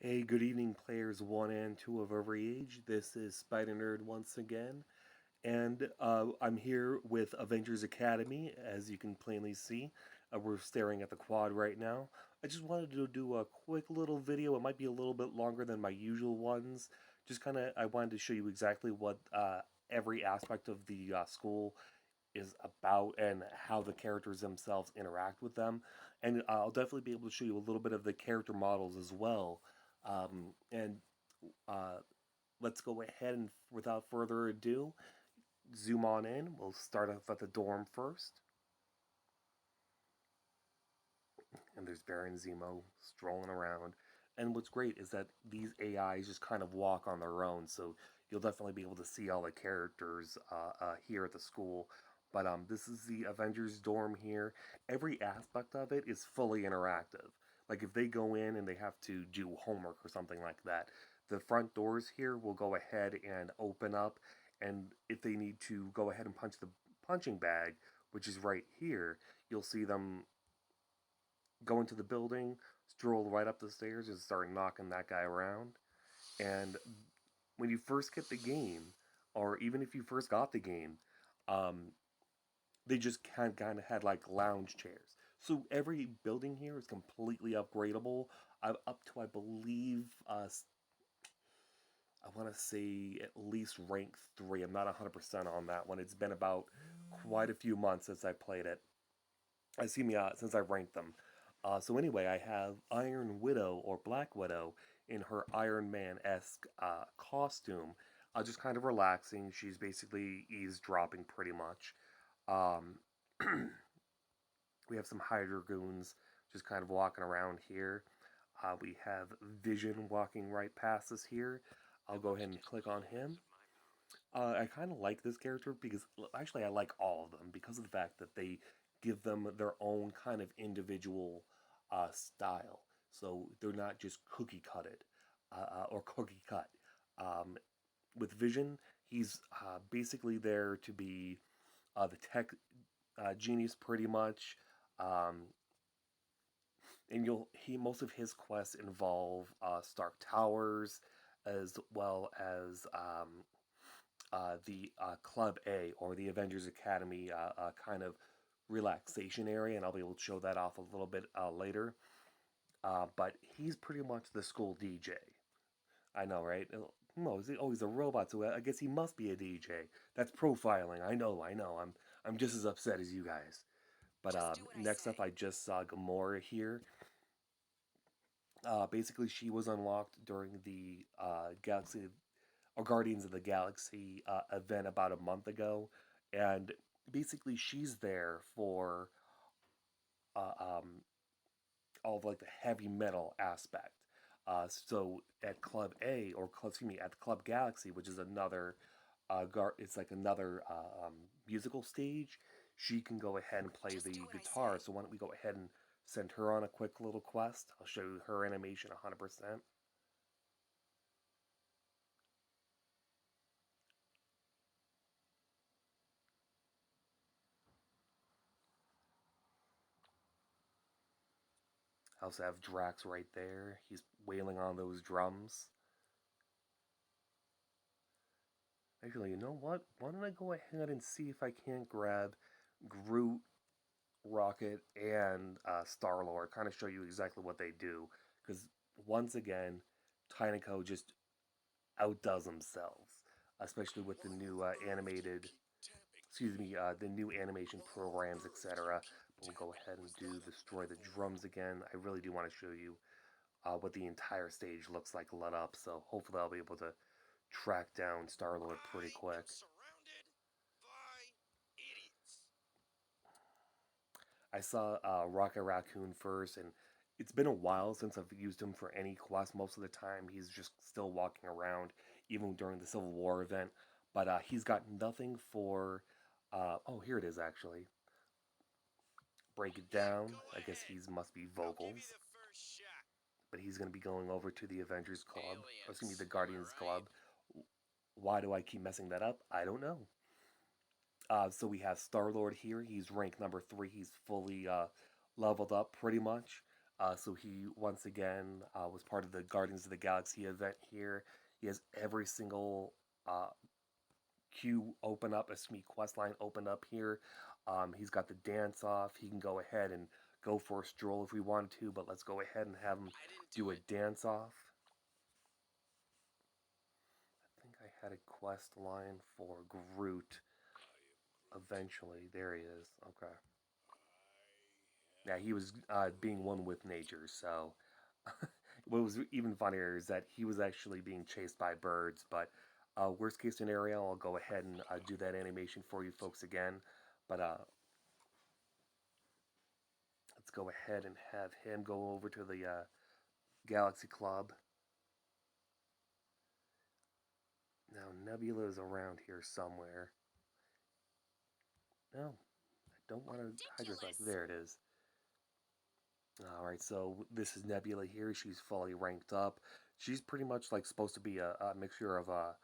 Hey, good evening, players one and two of every age. This is Spider Nerd once again, and I'm here with Avengers Academy. As you can plainly see, we're staring at the quad right now. I just wanted to do a quick little video. It might be a little bit longer than my usual ones. Just kind of, I wanted to show you exactly what every aspect of the school is about and how the characters themselves interact with them. And I'll definitely be able to show you a little bit of the character models as well. And uh, let's go ahead and, without further ado, zoom on in. We'll start off at the dorm first. And there's Baron Zemo strolling around. And what's great is that these AIs just kind of walk on their own, so you'll definitely be able to see all the characters here at the school. But this is the Avengers dorm here. Every aspect of it is fully interactive. Like if they go in and they have to do homework or something like that, the front doors here will go ahead and open up. And if they need to go ahead and punch the punching bag, which is right here, you'll see them go into the building, stroll right up the stairs, and start knocking that guy around. And when you first get the game, or even if you first got the game, um, they just kind of had like lounge chairs. So every building here is completely upgradable. I'm up to, I believe, I want to say at least rank 3. I'm not 100% on that one. It's been about quite a few months since I played it. Excuse me, since I ranked them. So anyway, I have Iron Widow or Black Widow in her Iron Man-esque costume, just kind of relaxing. She's basically eavesdropping pretty much. Um, we have some Hydra goons just kind of walking around here. We have Vision walking right past us here. I'll go ahead and click on him. I kind of like this character because actually I like all of them because of the fact that they give them their own kind of individual style. So they're not just cookie cutted or cookie cut. Um, with Vision, he's basically there to be the tech genius pretty much. Um, and he most of his quests involve Stark Towers as well as the Club A or the Avengers Academy kind of relaxation area, and I'll be able to show that off a little bit later. But he's pretty much the school DJ. I know, right? No, he's a robot, so I guess he must be a DJ. That's profiling. I know. I'm just as upset as you guys. But next up, I just saw Gamora here. Basically, she was unlocked during the Galaxy or Guardians of the Galaxy event about a month ago, and basically she's there for uh, um, all of like the heavy metal aspect. So at Club A or excuse me at Club Galaxy, which is another it's like another musical stage. She can go ahead and play the guitar. So why don't we go ahead and send her on a quick little quest? I'll show you her animation 100%. I also have Drax right there. He's wailing on those drums. Actually, you know what? Why don't I go ahead and see if I can't grab Groot, Rocket, and Star Lord? Kind of show you exactly what they do. Because once again, Tynico just outdoes themselves, especially with the new animated, excuse me, the new animation programs, etc. But we'll go ahead and do destroy the drums again. I really do want to show you what the entire stage looks like lit up. So hopefully I'll be able to track down Star Lord pretty quick. I saw Rocket Raccoon first, and it's been a while since I've used him for any quest. Most of the time, he's just still walking around, even during the Civil War event. But he's got nothing for. Oh, here it is actually. Break it down. I guess he's must be vocals, but he's going to be going over to the Avengers Club. Or excuse me, the Guardians Club. Why do I keep messing that up? I don't know. So we have Star Lord here. He's rank number 3. He's fully leveled up pretty much. So he once again was part of the Guardians of the Galaxy event here. He has every single uh, queue open up, a me quest line open up here. He's got the dance off. He can go ahead and go for a stroll if we want to, but let's go ahead and have him do a dance off. I think I had a quest line for Groot eventually. There he is. Okay. Yeah, he was being one with nature, so what was even funnier is that he was actually being chased by birds. But worst case scenario, I'll go ahead and do that animation for you folks again. But let's go ahead and have him go over to the Galaxy Club. Now Nebula is around here somewhere. No, I don't want to hide yourself. There it is. All right, so this is Nebula here. She's fully ranked up. She's pretty much like supposed to be a mixture of a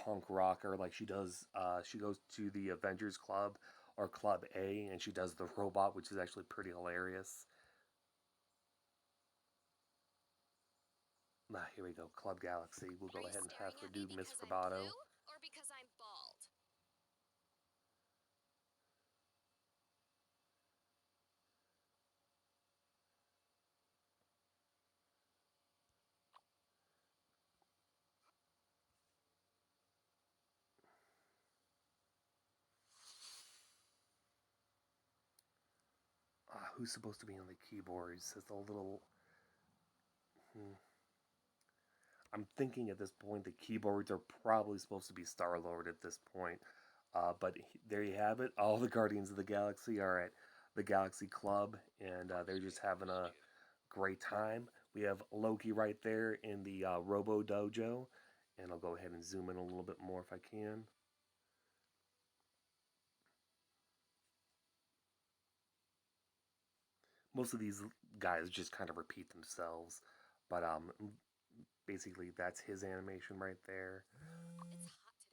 punk rocker. Like she does, she goes to the Avengers Club or Club A, and she does the robot, which is actually pretty hilarious. Here we go, Club Galaxy. We'll go ahead and have her do Miss Roboto. Who's supposed to be on the keyboards? It's a little. Hmm. I'm thinking at this point the keyboards are probably supposed to be Star Lord at this point. But there you have it. All the Guardians of the Galaxy are at the Galaxy Club, and they're just having a great time. We have Loki right there in the Robo Dojo, and I'll go ahead and zoom in a little bit more if I can. Most of these guys just kind of repeat themselves, but basically that's his animation right there.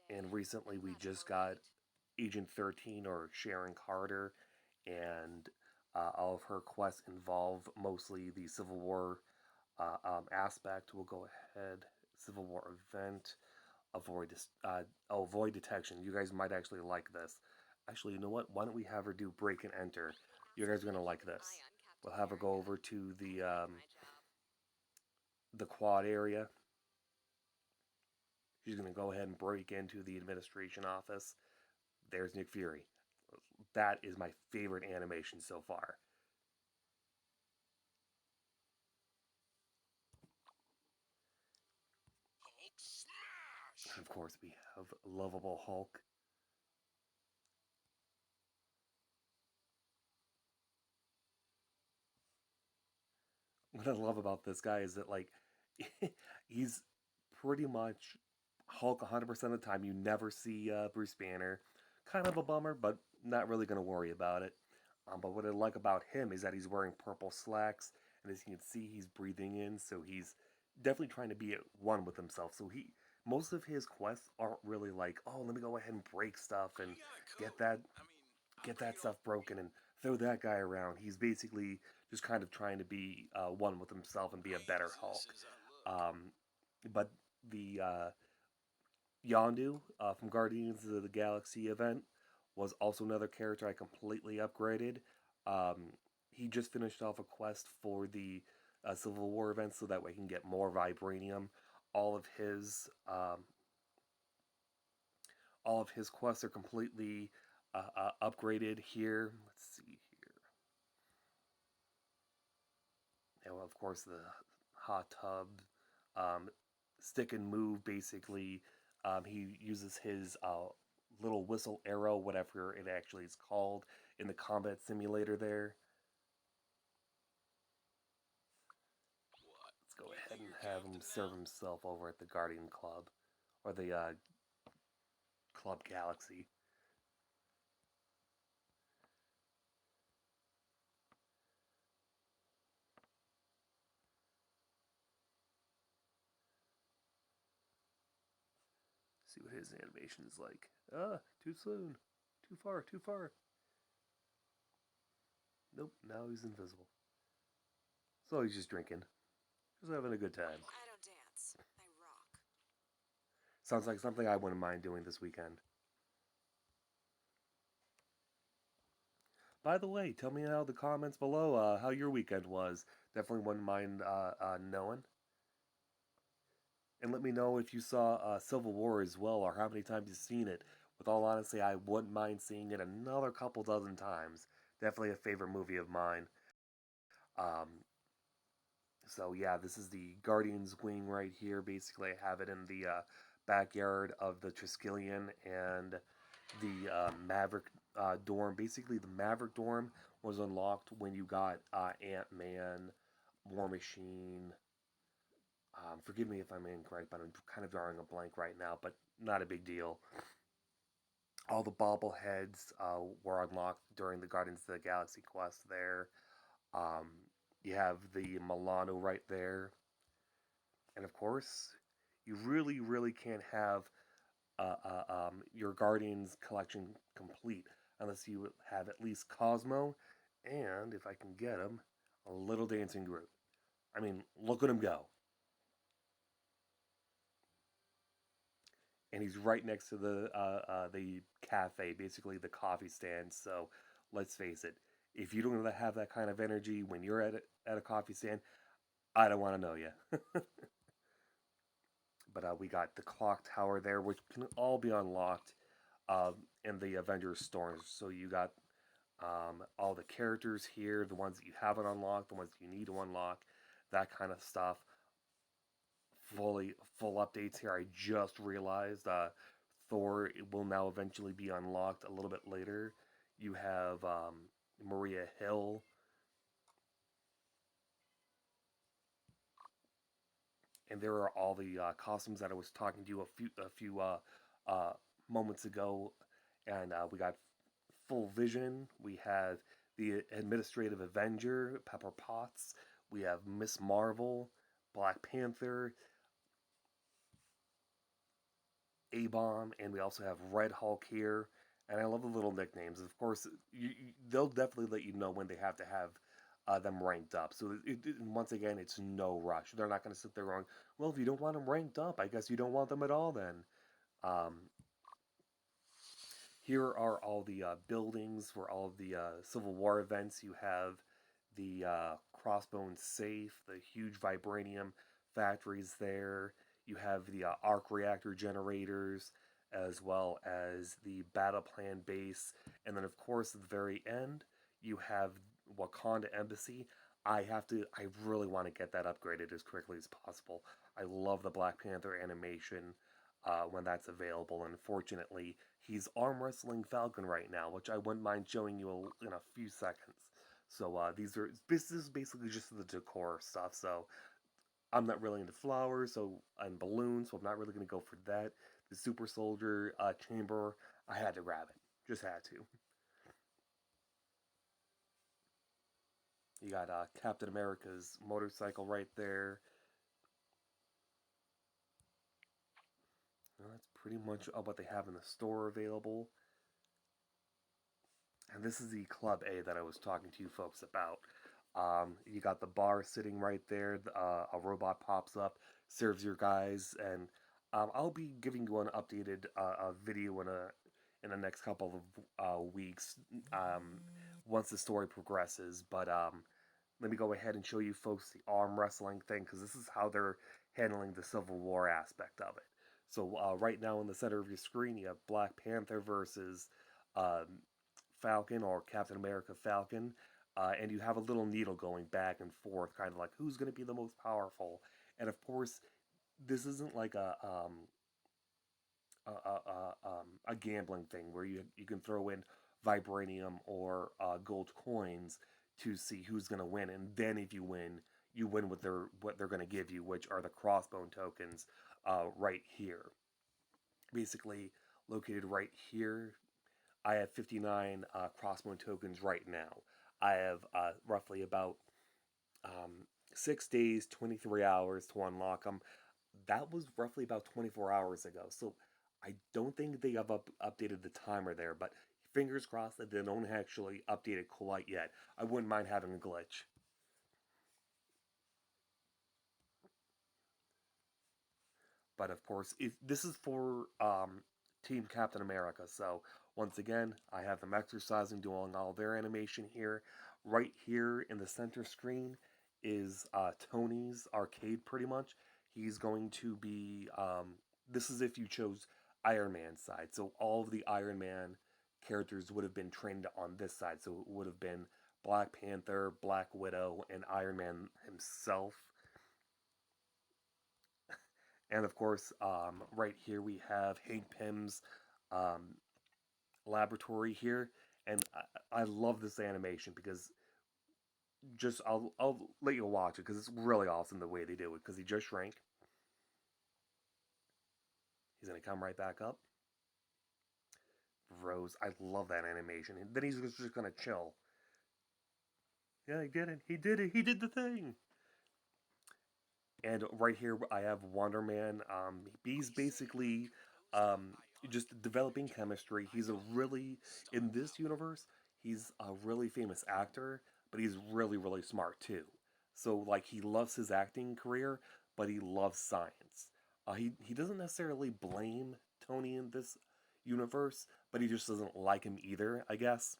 And recently we just got Agent 13 or Sharon Carter, and all of her quests involve mostly the Civil War aspect. We'll go ahead. Civil War event. Avoid detection. You guys might actually like this. Actually, you know what? Why don't we have her do break and enter? You guys are gonna like this. We'll have her go over to the quad area. She's gonna go ahead and break into the administration office. There's Nick Fury. That is my favorite animation so far. Of course, we have lovable Hulk. What I love about this guy is that like he's pretty much Hulk 100% of the time. You never see Bruce Banner. Kind of a bummer, but not really going to worry about it. But what I like about him is that he's wearing purple slacks, and as you can see, he's breathing in, so he's definitely trying to be at one with himself. So he most of his quests aren't really like, oh, let me go ahead and break stuff and get that get that stuff broken and throw that guy around. He's basically just kind of trying to be one with himself and be a better Hulk. Um, but the Yondu from Guardians of the Galaxy event was also another character I completely upgraded. Um, he just finished off a quest for the Civil War event, so that way he can get more vibranium. All of his um, all of his quests are completely upgraded here. Let's see here. And well, of course, the hot tub, um, stick and move. Basically, he uses his little whistle arrow, whatever it actually is called, in the combat simulator. There, let's go ahead and have him serve himself over at the Guardian Club or the Club Galaxy. See what his animation is like. Too soon, too far, too far. Nope, now he's invisible. So he's just drinking, just having a good time. I don't dance. I rock. Sounds like something I wouldn't mind doing this weekend. By the way, tell me how the comments below how your weekend was. Definitely wouldn't mind knowing. And let me know if you saw Civil War as well, or how many times you've seen it. With all honesty, I wouldn't mind seeing it another couple dozen times. Definitely a favorite movie of mine. Um, so yeah, this is the Guardians wing right here. Basically, I have it in the backyard of the Triskelion and the Maverick dorm. Basically, the Maverick dorm was unlocked when you got Ant Man, War Machine. Forgive me if I'm incorrect, but I'm kind of drawing a blank right now. But not a big deal. All the bobbleheads were unlocked during the Guardians of the Galaxy quest. There, um, you have the Milano right there, and of course, you really can't have your Guardians collection complete unless you have at least Cosmo, and if I can get him, a little dancing Groot. I mean, look at him go. And he's right next to the cafe, basically the coffee stand. So let's face it, if you don't have that kind of energy when you're at a coffee stand, I don't want to know you. But we got the clock tower there, which can all be unlocked in the Avengers stores. So you got all the characters here, the ones that you haven't unlocked, the ones that you need to unlock, that kind of stuff. Full updates here. I just realized Thor will now eventually be unlocked a little bit later. You have Maria Hill, and there are all the costumes that I was talking to you a few uh, moments ago, and we got Full Vision. We have the Administrative Avenger, Pepper Potts. We have Miss Marvel, Black Panther, A Bomb, and we also have Red Hulk here. And I love the little nicknames. Of course, they'll definitely let you know when they have to have them ranked up. So once again, it's no rush. They're not going to sit there going, "Well, if you don't want them ranked up, I guess you don't want them at all." Then um, here are all the buildings for all of the Civil War events. You have the Crossbones safe, the huge vibranium factories there. You have the arc reactor generators, as well as the battle plan base. And then, of course, at the very end, you have Wakanda Embassy. I really want to get that upgraded as quickly as possible. I love the Black Panther animation when that's available. And fortunately, he's arm wrestling Falcon right now, which I wouldn't mind showing you in a few seconds. So this is basically just the decor stuff. So I'm not really into flowers, and balloons, so I'm not really gonna go for that. The super soldier chamber, I had to grab it, just had to. You got Captain America's motorcycle right there. Well, that's pretty much what they have in the store available. And this is the Club A that I was talking to you folks about. You got the bar sitting right there. A robot pops up, serves your guys, and I'll be giving you an updated video in the next couple of weeks once the story progresses. But let me go ahead and show you folks the arm wrestling thing because this is how they're handling the Civil War aspect of it. So right now in the center of your screen, you have Black Panther versus um, Falcon or Captain America Falcon, and you have a little needle going back and forth, kind of like who's going to be the most powerful. And of course, this isn't like a gambling thing where you can throw in vibranium or gold coins to see who's going to win, and then if you win what they're going to give you, which are the crossbone tokens, right here. Basically, located right here, I have 59 crossbone tokens right now. I have roughly about 6 days, 23 hours to unlock them. That was roughly about 24 hours ago. So I don't think they have updated the timer there, but fingers crossed that they don't actually update it quite yet. I wouldn't mind having a glitch. But of course, if this is for Team Captain America, so once again, I have them exercising, doing all their animation here. Right here in the center screen is Tony's arcade, pretty much. He's going to be. This is if you chose Iron Man's side. So all of the Iron Man characters would have been trained on this side. So it would have been Black Panther, Black Widow, and Iron Man himself. And of course, right here we have Hank Pym's um, laboratory here, and I love this animation because just I'll let you watch it because it's really awesome the way they do it. Because he just shrank, he's gonna come right back up. Rose, I love that animation. And then he's just gonna chill. Yeah, he did it. He did it. He did the thing. And right here, I have Wonder Man. He's They say I basically turned those um, just biotic developing Avengers into chemistry. He's a bionic. really, in Stunning, this though. universe, he's a really famous actor, but he's really, really smart too. So, like, he loves his acting career, but he loves science. He doesn't necessarily blame Tony in this universe, but he just doesn't like him either, I guess.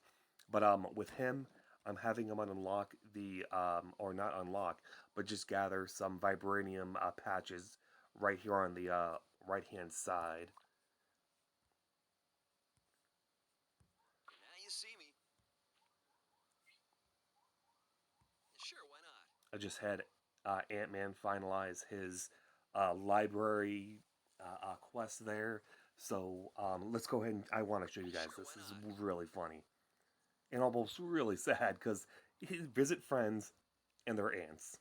But with him, I'm having him unlock the or not unlock, but just gather some vibranium patches right here on the right hand side. Now you see me. Sure, why not? I just had Ant Man finalize his library quest there. So let's go ahead and I want to show you guys. Sure, This why is not? really funny and almost really sad because he visit friends and their ants.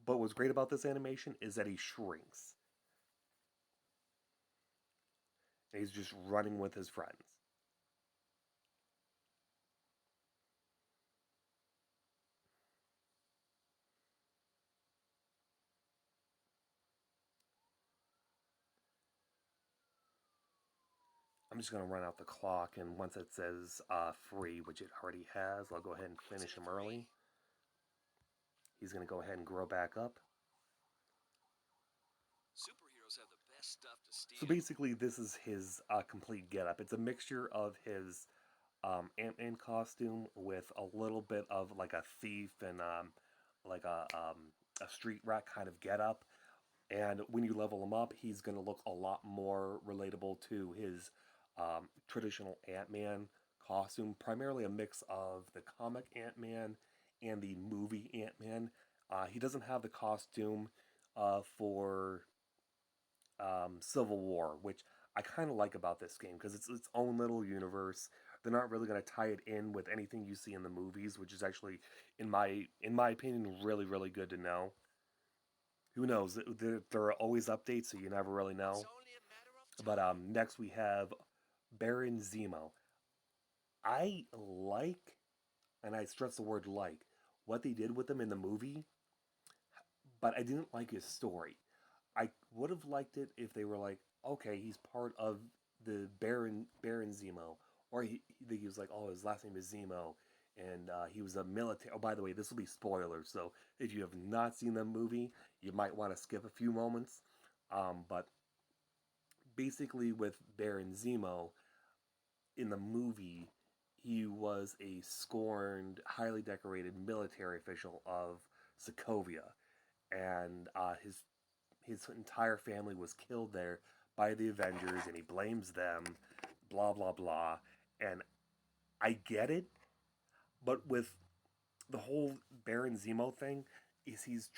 But what's great about this animation is that he shrinks. And he's just running with his friends. I'm just going to run out the clock, and once it says free, which it already has, I'll go ahead and What's finish in it him for early. me? He's going to go ahead and grow back up. Superheroes have the best stuff to So steal. basically, this is his complete getup. It's a mixture of his Ant-Man costume with a little bit of like a thief and like a street rat kind of getup. And when you level him up, he's going to look a lot more relatable to his traditional Ant Man costume, primarily a mix of the comic Ant Man and the movie Ant Man. He doesn't have the costume for Civil War, which I kind of like about this game because it's its own little universe. They're not really going to tie it in with anything you see in the movies, which is actually, in my opinion, really really good to know. Who knows? There are always updates, so you never really It's know. only a matter of But time. next we have Baron Zemo. I like, and I stress the word like, what they did with him in the movie, but I didn't like his story. I would have liked it if they were like, okay, he's part of the Baron Zemo, or he was like, oh, his last name is Zemo, and he was a military. Oh, by the way, this will be spoilers, so if you have not seen the movie, you might want to skip a few moments. But basically, with Baron Zemo in the movie, he was a scorned, highly decorated military official of Sokovia, and his entire family was killed there by the Avengers, and he blames them. Blah blah blah, and I get it, but with the whole Baron Zemo thing, is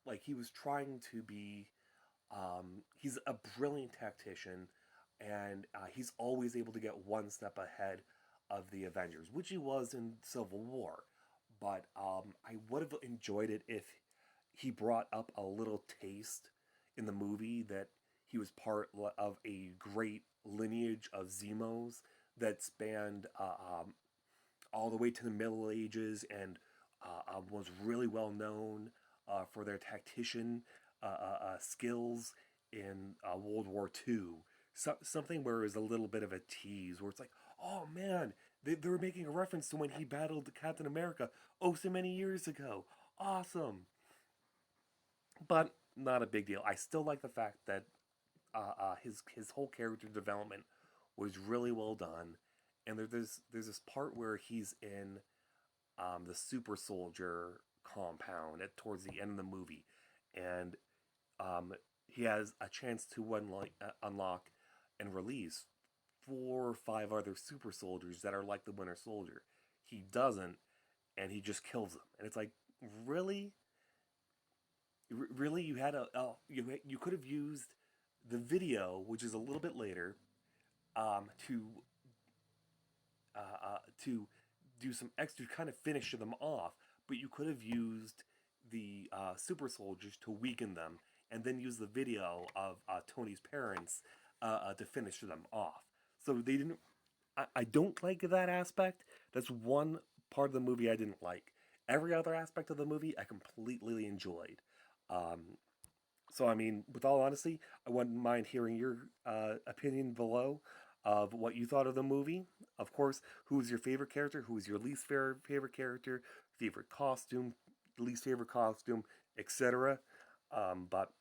like he was trying to be. He's a brilliant tactician, and he's always able to get one step ahead of the Avengers, which he was in Civil War. But I would have enjoyed it if he brought up a little taste in the movie that he was part of a great lineage of Zemos that spanned all the way to the Middle Ages and was really well known for their tactician skills in World War II. Something where it was a little bit of a tease, where it's like, oh man, they were making a reference to when he battled Captain America oh so many years ago. Awesome. But not a big deal. I still like the fact that his whole character development was really well done. And there's this part where he's in the super soldier compound at towards the end of the movie, and um, he has a chance to unlock and release 4 or 5 other super soldiers that are like the Winter Soldier. He doesn't, and he just kills them. And it's like, really, really, you had you could have used the video, which is a little bit later, um, to to do some extra kind of finish them off, but you could have used the super soldiers to weaken them, and then use the video of Tony's parents to finish them off. So they didn't. I don't like that aspect. That's one part of the movie I didn't like. Every other aspect of the movie I completely enjoyed. Um, so, I mean, with all honesty, I wouldn't mind hearing your opinion below of what you thought of the movie. Of course, who is your favorite character? Who is your least favorite character? Favorite costume? Least favorite costume? Etc. But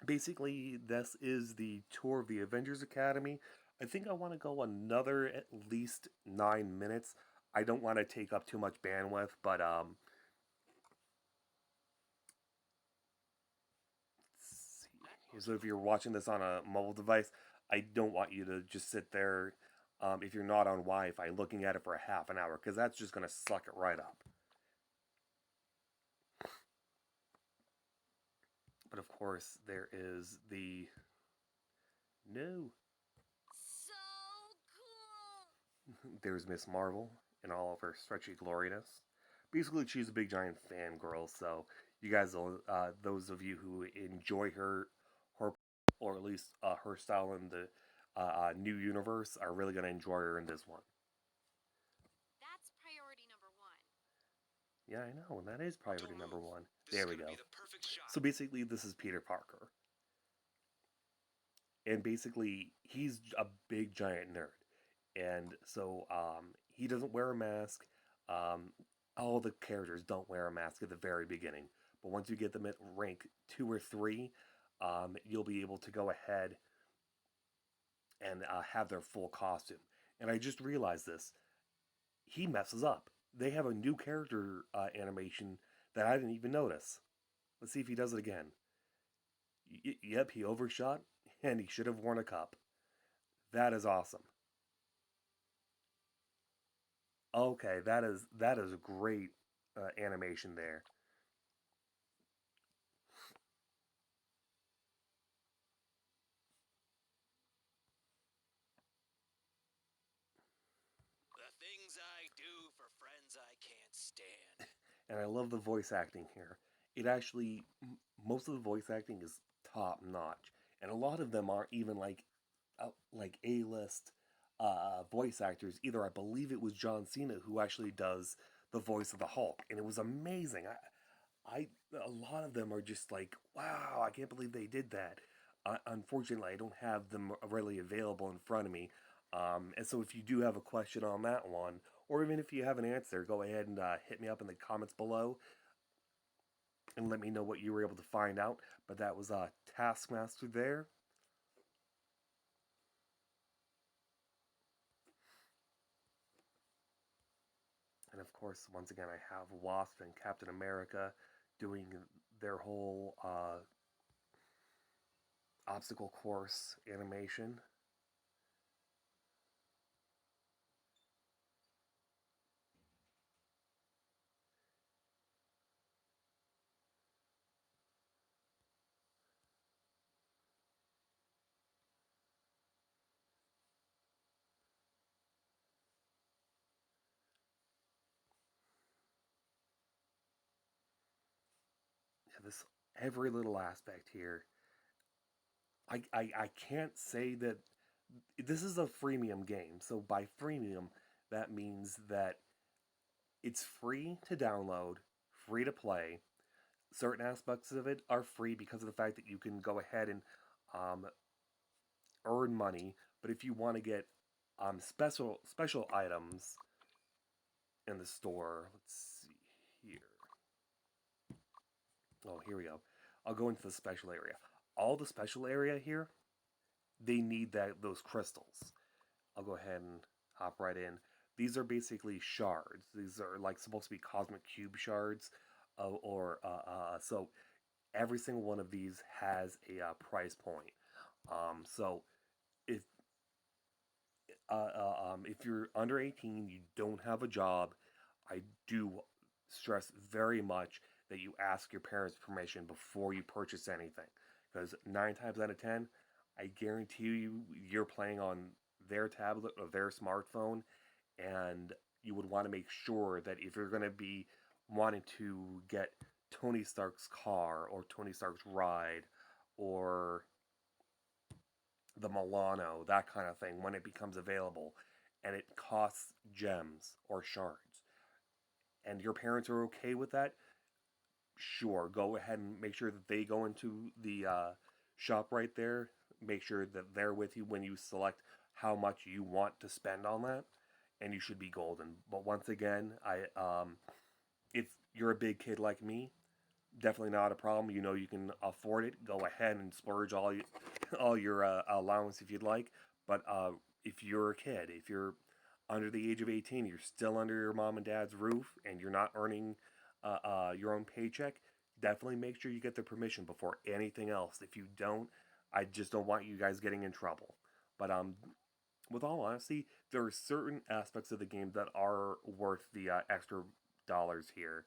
basically, this is the tour of the Avengers Academy. I think I want to go another at least 9 minutes. I don't want to take up too much bandwidth, but so if you're watching this on a mobile device, I don't want you to just sit there, if you're not on Wi-Fi, looking at it for a half an hour, because that's just going to suck it right up. But of course, there is the no. So cool! There's Miss Marvel in all of her stretchy gloriness. Basically, she's a big giant fangirl, so you guys, those of you who enjoy her, or at least her style in the new universe, are really going to enjoy her in this one. That's priority number one. Yeah, I know, and that is priority Don't number move. one. This is There we gonna go. be the perfect shot. So basically, this is Peter Parker, and basically, he's a big giant nerd, and so he doesn't wear a mask. Um, all the characters don't wear a mask at the very beginning, but once you get them at rank 2 or 3, you'll be able to go ahead and have their full costume. And I just realized this. He messes up. They have a new character animation that I didn't even notice. Let's see if he does it again. Yep, he overshot, and he should have worn a cup. That is awesome. Okay, that is great animation there. The things I do for friends I can't stand. And I love the voice acting here. It actually, most of the voice acting is top notch, and a lot of them aren't even like A-list voice actors either. I believe it was John Cena who actually does the voice of the Hulk, and it was amazing. I a lot of them are just like, wow, I can't believe they did that. Unfortunately, I don't have them readily available in front of me. And so, if you do have a question on that one, or even if you have an answer, go ahead and hit me up in the comments below and let me know what you were able to find out. But that was Taskmaster there. And of course, once again, I have Wasp and Captain America doing their whole obstacle course animation. Yeah, this every little aspect here. I can't say that this is a freemium game. So by freemium, that means that it's free to download, free to play. Certain aspects of it are free because of the fact that you can go ahead and um, earn money. But if you want to get special items in the store, let's see here. Oh, here we go. I'll go into the special area. All the special area here. they need those crystals. I'll go ahead and hop right in. These are basically shards. These are like supposed to be cosmic cube shards, or so every single one of these has a price point. So if if you're under 18, you don't have a job, I do stress very much that you ask your parents' permission before you purchase anything. Because 9 times out of 10, I guarantee you, you're playing on their tablet or their smartphone, and you would want to make sure that if you're going to be wanting to get Tony Stark's car or Tony Stark's ride or the Milano, that kind of thing, when it becomes available, and it costs gems or shards, and your parents are okay with that, sure, go ahead and make sure that they go into the shop right there. Make sure that they're with you when you select how much you want to spend on that, and you should be golden. But once again, if you're a big kid like me, definitely not a problem. You know you can afford it. Go ahead and splurge all your allowance if you'd like. But if you're a kid, if you're under the age of 18, you're still under your mom and dad's roof, and you're not earning your own paycheck. Definitely make sure you get their permission before anything else. If you don't, I just don't want you guys getting in trouble. But with all honesty, there are certain aspects of the game that are worth the extra dollars here,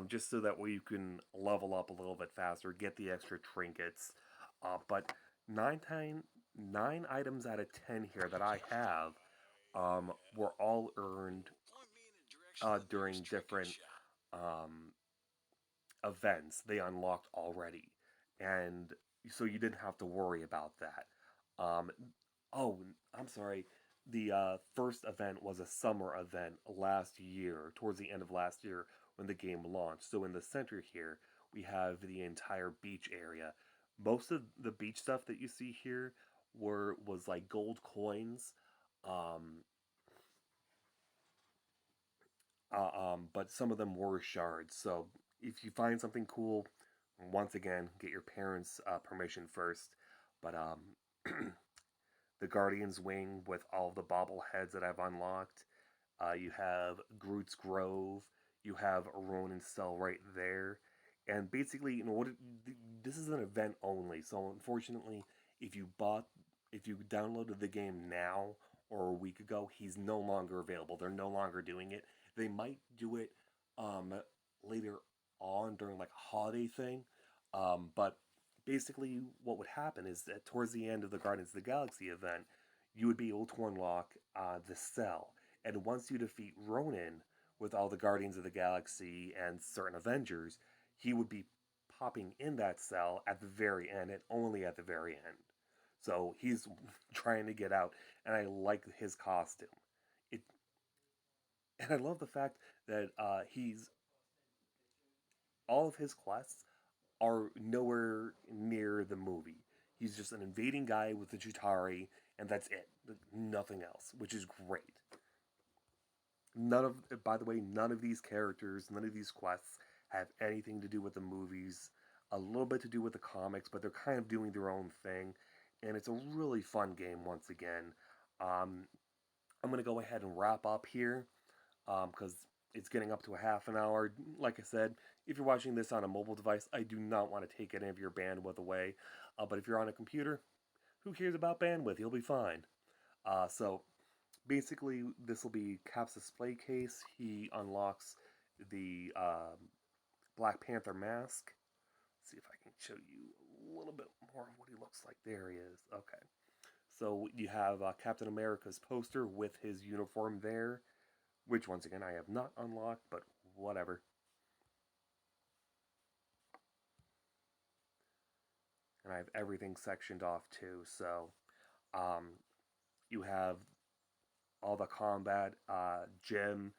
just so that way you can level up a little bit faster, get the extra trinkets. But nine time, 9 items out of 10 here that I have were all earned Point me in the direction of the during nearest trinket different shop. um, events they unlocked already, and so you didn't have to worry about that. Um, oh, I'm sorry. The first event was a summer event last year, towards the end of last year when the game launched. So in the center here, we have the entire beach area. Most of the beach stuff that you see here was like gold coins, um, but some of them were shards. So if you find something cool, once again, get your parents' permission first. But the Guardian's Wing with all the bobbleheads that I've unlocked. You have Groot's Grove. You have Ronin's Cell right there. And basically, this is an event only. So unfortunately, if you bought, if you downloaded the game now or a week ago, he's no longer available. They're no longer doing it. They might do it later on during like a holiday thing. But basically, what would happen is that towards the end of the Guardians of the Galaxy event, you would be able to unlock the cell. And once you defeat Ronin with all the Guardians of the Galaxy and certain Avengers, he would be popping in that cell at the very end and only at the very end. So he's trying to get out, and I like his costume. It, and I love the fact that he's all of his quests are nowhere near the movie. He's just an invading guy with a Chitauri, and that's it. Nothing else, which is great. None of, by the way, none of these characters, none of these quests have anything to do with the movies. A little bit to do with the comics, but they're kind of doing their own thing, and it's a really fun game once again. Um, I'm gonna go ahead and wrap up here because it's getting up to a half an hour. Like I said, if you're watching this on a mobile device, I do not want to take any of your bandwidth away. But if you're on a computer, who cares about bandwidth? You'll be fine. So basically, this will be Cap's display case. He unlocks the Black Panther mask. Let's see if I can show you a little bit more of what he looks like. There he is. Okay. So you have Captain America's poster with his uniform there, which once again I have not unlocked, but whatever. And I have everything sectioned off too. So um, you have all the combat gym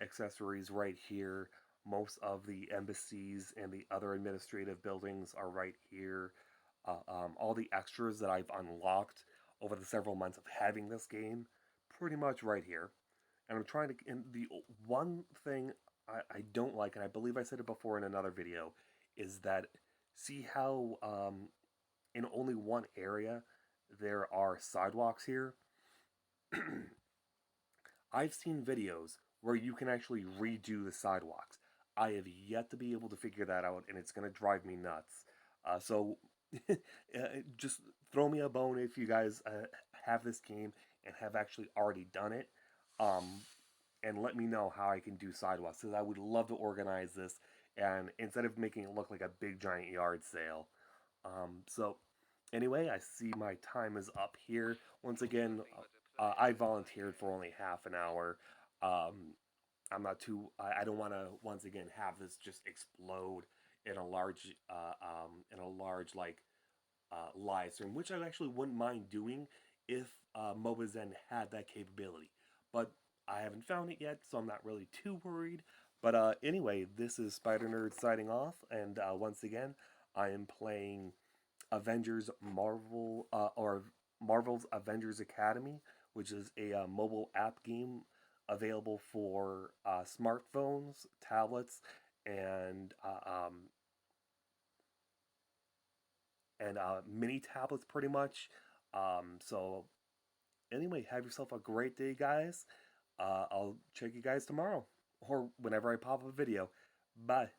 accessories right here. Most of the embassies and the other administrative buildings are right here. All the extras that I've unlocked over the several months of having this game, pretty much right here. And I'm trying to. And the one thing I don't like, and I believe I said it before in another video, is that see how in only one area there are sidewalks here. I've seen videos where you can actually redo the sidewalks. I have yet to be able to figure that out, and it's going to drive me nuts. So just throw me a bone if you guys have this game and have actually already done it. Um, and let me know how I can do sidewalks, because I would love to organize this and instead of making it look like a big giant yard sale. So anyway, I see my time is up here. Once again, I volunteered for only half an hour. Um, I'm not too. I don't want to once again have this just explode in a large like live stream, which I actually wouldn't mind doing if MOBA Zen had that capability. But I haven't found it yet, so I'm not really too worried. But anyway, this is Spider Nerd signing off, and once again, I am playing Avengers Marvel or Marvel's Avengers Academy, which is a mobile app game available for smartphones, tablets, and mini tablets, pretty much. So anyway, have yourself a great day, guys. I'll check you guys tomorrow or whenever I pop up a video. Bye.